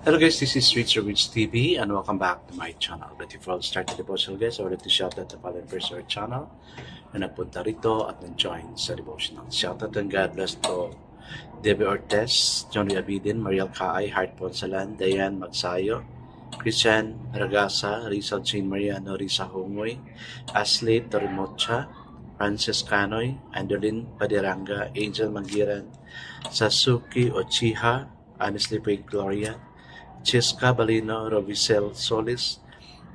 Hello guys, this is Richard Rich TV and welcome back to my channel. But before I start the devotional guys, I would like to shout out the following person our channel na nagpunta rito at nag-join sa devotional. Shout out and God bless to Debbie Ortez, John Abidin, Mariel Kaay, Heart Ponsalan, Diane Magsayo, Christian Ragasa, Rizal Jane Mariano, Risa Hongoy, Ashley Torimocha, Francis Canoy, Andolin Padiranga, Angel Mangiran, Sasuki Ochiha, Honestly Faith Gloria, Cheska Balino, Rovicel Solis,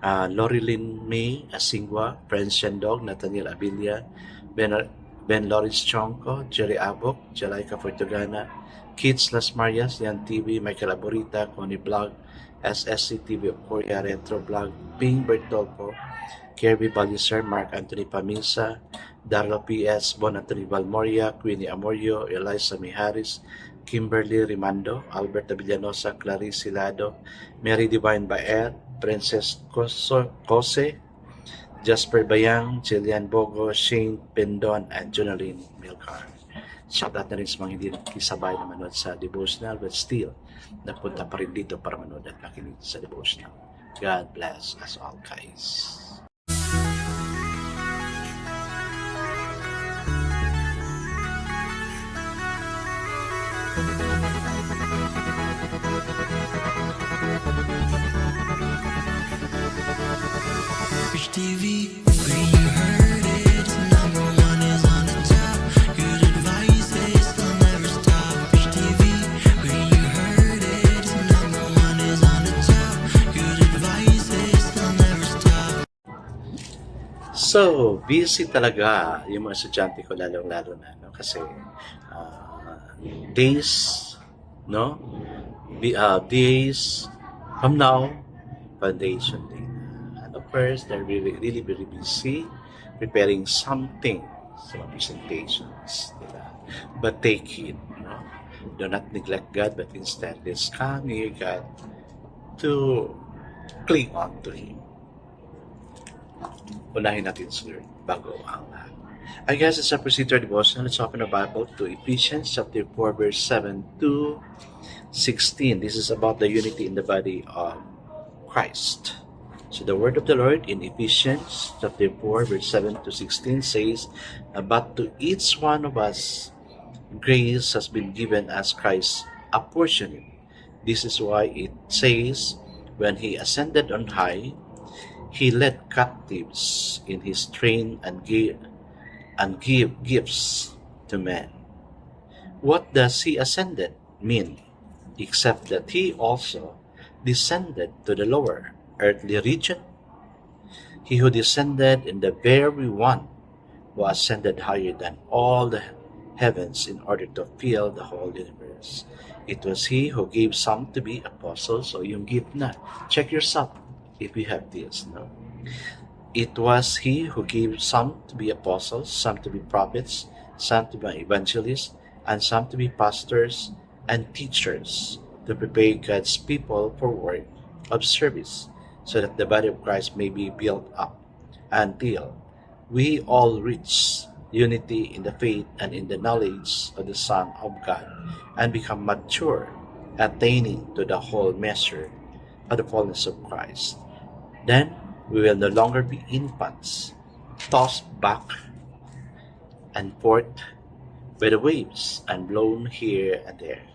Lorilyn May Asingwa, Prince Shandog, Nathaniel Abilia, Ben Loris Chonco, Jerry Abok, Jalaika Fortugana, Kids Las Marias, Yan TV, Michael Aborita, Connie Blog, SSC TV of Korea, Retro Blog, Bing Bertolpo, Kirby Balisar, Mark Anthony Paminsa, Darlo PS, Bon Anthony Valmoria, Queenie Amorio, Eliza Miharis, Kimberly Rimando, Alberta Villanosa, Clarice Hilado, Mary Divine Baer, Princess Cose, Jasper Bayang, Jillian Bogo, Shane Pendon, and Jonaline Milcar. Shoutout na rin sa mga hindi nakisabay na manood sa devotional but still napunta pa rin dito para manood at makinig sa devotional. God bless us all guys. Rich TV, where you heard it, number one is on the top. Good advice is they'll never stop. Rich TV, where you heard it, number one is on the top. Good advice is they'll never stop. So, busy talaga yung mga estudyante ko lalong-lalo na, no? Kasi days, no? Days from now, foundation day. And of course, they're really very busy preparing something sa mga presentations. Diba? But take it, no? Do not neglect God, but instead, let's come near God to cling on to Him. Unahin natin si Lord bago ang lahat. I guess it's a procedure devotion. Let's open the Bible to Ephesians chapter 4 verse 7 to 16. This is about the unity in the body of Christ. So the word of the Lord in Ephesians chapter 4 verse 7 to 16 says, "But to each one of us grace has been given as Christ apportioned. This is why it says, when He ascended on high, He led captives in His train and gave gifts to men." What does He ascended mean? Except that He also descended to the lower earthly region. He who descended in the very one who ascended higher than all the heavens in order to fill the whole universe. It was He who gave some to be apostles. So yung gift na. Check yourself if you have this, no? It was He who gave some to be apostles, some to be prophets, some to be evangelists, and some to be pastors and teachers to prepare God's people for work of service, so that the body of Christ may be built up until we all reach unity in the faith and in the knowledge of the Son of God, and become mature, attaining to the whole measure of the fullness of Christ. Then we will no longer be infants, tossed back and forth by the waves and blown here and there,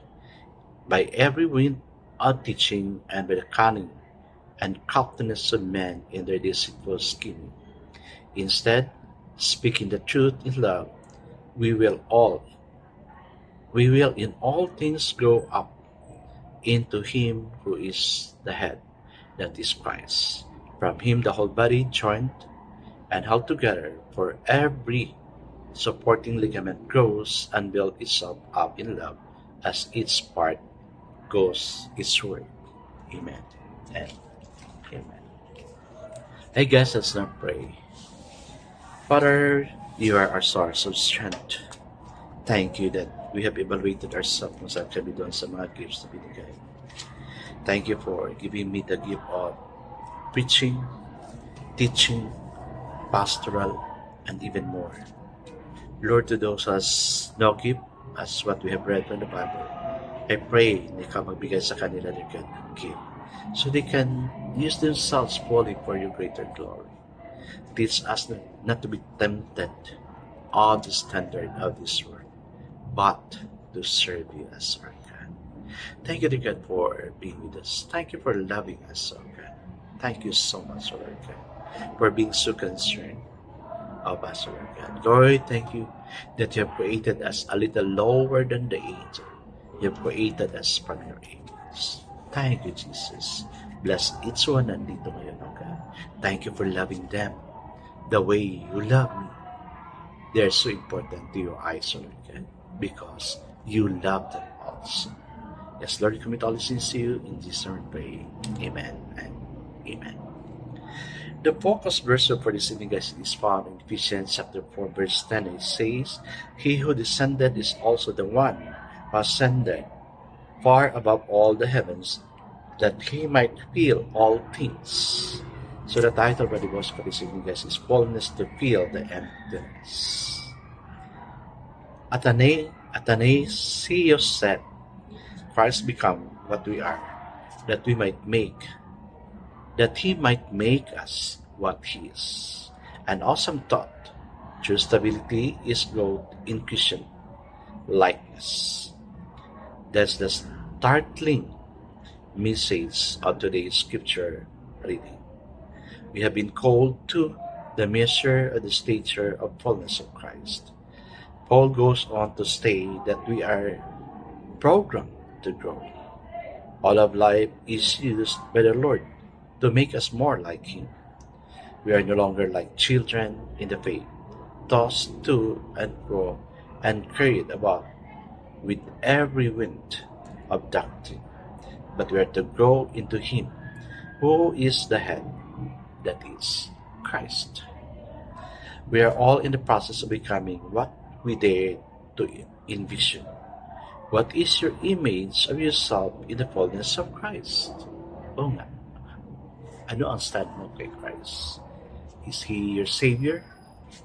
by every wind of teaching, and by the cunning and craftiness of men in their deceitful scheming. Instead, speaking the truth in love, we will in all things grow up into Him who is the head, that is Christ. From Him the whole body, joined and held together for every supporting ligament, grows and builds itself up in love as each part goes its work. Amen and amen. Hey guys, let's now pray. Father, You are our source of strength. Thank You that we have evaluated ourselves kung saan kami doon sa mga gifts na binigay. Thank You for giving me the gift of preaching, teaching, pastoral, and even more. Lord, to those who has no gift, as what we have read from the Bible, I pray na ikaw magbigay sa kanila ng God ng gift so they can use themselves fully for your greater glory. Teach us not to be tempted on the standard of this world, but to serve you as our God. Thank you, dear God, for being with us. Thank you for loving us, oh God. Thank you so much, Lord God, for being so concerned of us, Lord God. Lord, thank you that you have created us a little lower than the angel. You have created us from your angels. Thank you, Jesus. Bless each one nandito ngayon, oh God. Thank you for loving them the way you love me. They are so important to your eyes, Lord God, because you love them also. Yes, Lord, we commit all these things to you. In Jesus' name we pray. Amen and amen. The focus verse for this evening, guys, is found in Ephesians chapter 4, verse 10. It says, He who descended is also the one who ascended far above all the heavens, that he might fill all things. So the title of the verse for this evening, guys, is Fullness to Fill the Emptiness. Athanasius said, Christ become what we are, that he might make us what he is. An awesome thought. True stability is growth in Christian likeness. That's the startling message of today's scripture reading. We have been called to the measure of the stature of fullness of Christ. Paul goes on to say that we are programmed to grow. All of life is used by the Lord to make us more like Him. We are no longer like children in the faith, tossed to and fro and carried about with every wind of doctrine, but we are to grow into Him who is the head, that is, Christ. We are all in the process of becoming what we dare to envision. What is your image of yourself in the fullness of Christ? O nga, ano ang stand mo kay Christ? Is He your Savior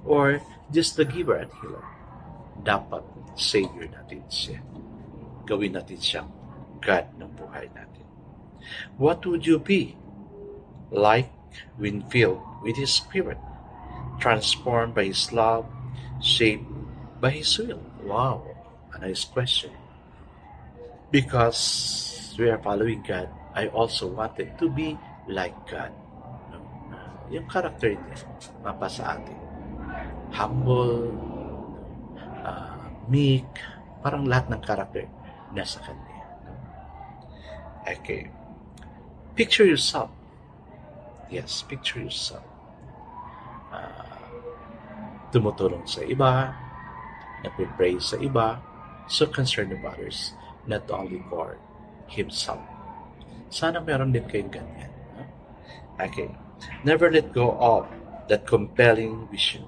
or just the giver and healer? Dapat Savior natin siya. Gawin natin siyang God ng buhay natin. What would you be like when filled with His Spirit, transformed by His love, shaped by His will? Wow, a nice question. Because we are following God, I also wanted to be like God. Yung character niya, mapa sa atin. Humble, meek, parang lahat ng character nasa kanya. Okay. Picture yourself. Yes, picture yourself. Tumutulong sa iba, nagpipray sa iba, so concerned of others, not only for himself. Sana meron din kayong ganyan. Okay. Never let go of that compelling vision.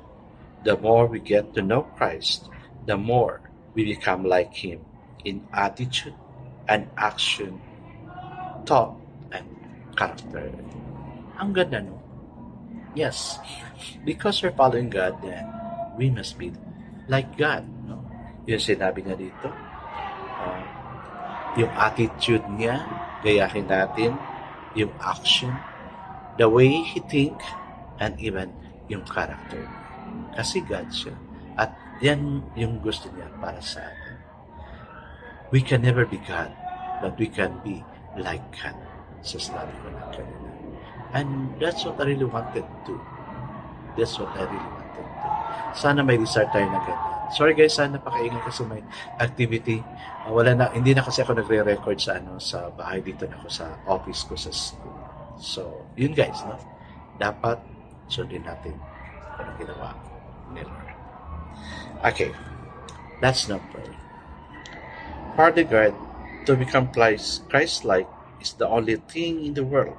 The more we get to know Christ, the more we become like Him in attitude and action, thought, and character. Ang ganda, no? Yes. Because we're following God, then we must be like God. No? Yung sinabi niya dito, yung attitude niya, gayahin natin, yung action, the way He think, and even yung character niya. Kasi God siya. At yan yung gusto niya para sa atin. We can never be God, but we can be like God. So sinabi ko na kanina. And that's what I really wanted to. That's what I really wanted to. Sana may restart tayo na ganyan. Sorry guys, sana pakaingay kasi may activity. Wala na, hindi na kasi ako nagre-record sa sa bahay, dito na ako sa office ko sa school. So, yun guys, no? Dapat sundin natin kung anong ginawa ni Lord. Okay, let's not pray. Father God, to become Christ-like is the only thing in the world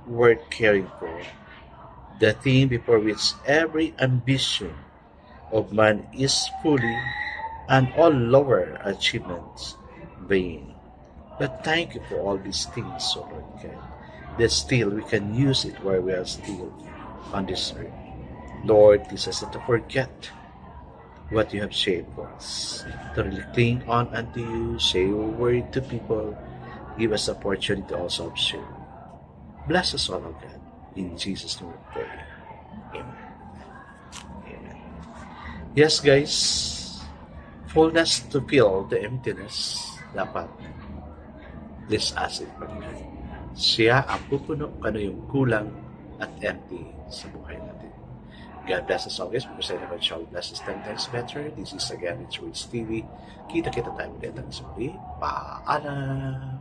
worth caring for. The thing before which every ambition of man is fully and all lower achievements vain. But thank you for all these things, O Lord God, that still we can use it while we are still on this earth. Lord, teach us not to forget what you have shared for us. To really cling on unto you, say your word to people, give us the opportunity to also share. Bless us all, O God. In Jesus' name we pray. Amen. Amen. Yes, guys, fullness to fill the emptiness, dapat let's ask it, Panginoon. Siya ang pupuno kano yung kulang at empty sa buhay natin. God bless us always. Presented by Charles Bless us 10 times better. This is again, it's Rich TV. Kita-kita tayo ulit ang sabi. Paalam!